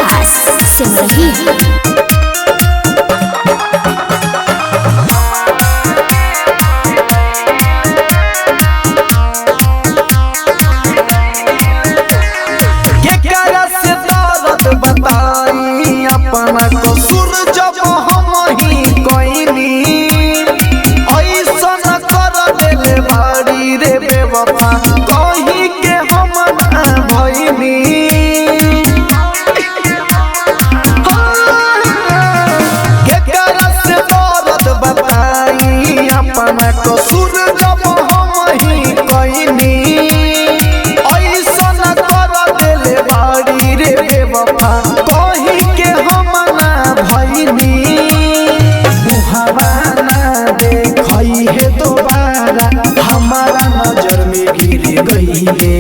विकास सिमरही। अपना कसूर जब हम ही कोइनी ऐसा कर देले बाड़ी रे बेवफा कहीं के हम ना भइनी केकरा से दर्द बताई अपना कसूर जब हम ही कोइनी ऐसा कर देले बाड़ी रे बेवफा हमारा नजर में गिर गईले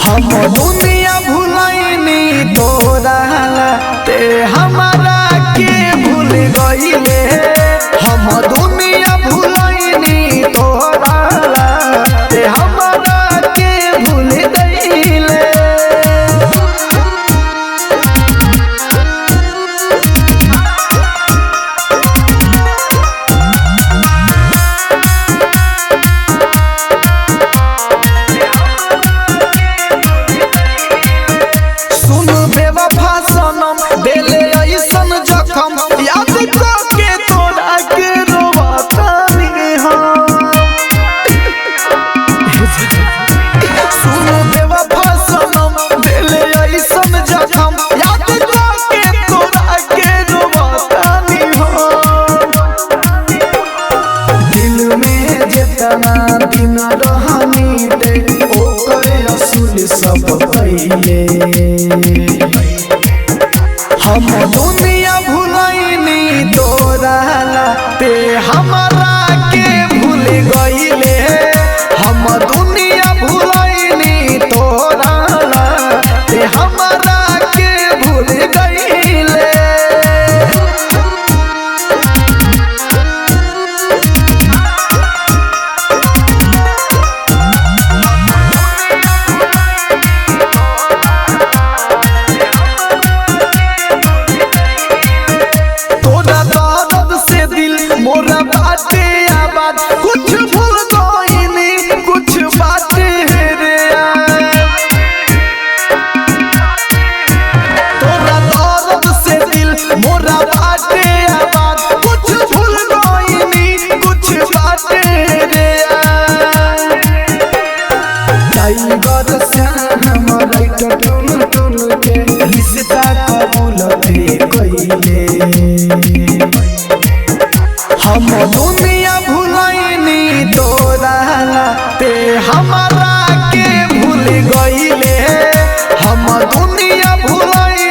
हम दुनिया भुलाइनी तोरा ते हमारा के भूल गईले हम दुनिया भुलाइनी तोरा ते हमारा के भूल गईले। दिन रहनी ते ओकर असूल सब पहिले हम दुनिया भुलाइनी तोरा ते हमारा के भूल गईले हम दुनिया भुलाइनी तोरा ते हमारा के भूल गईले। मोरा बाते आबाद कुछ भूल गईनी कुछ बाते रे तोरा दर्द से दिल मोरा बाते आबाद कुछ भूल गईनी कुछ बाते रे टाइगर श्याम राइट टुन टुन के रिश्ता कबूल थे कइले हम दुनिया भुलाइनी तोरा ते हमारा के भूल गईले हम दुनिया भुलाइनी।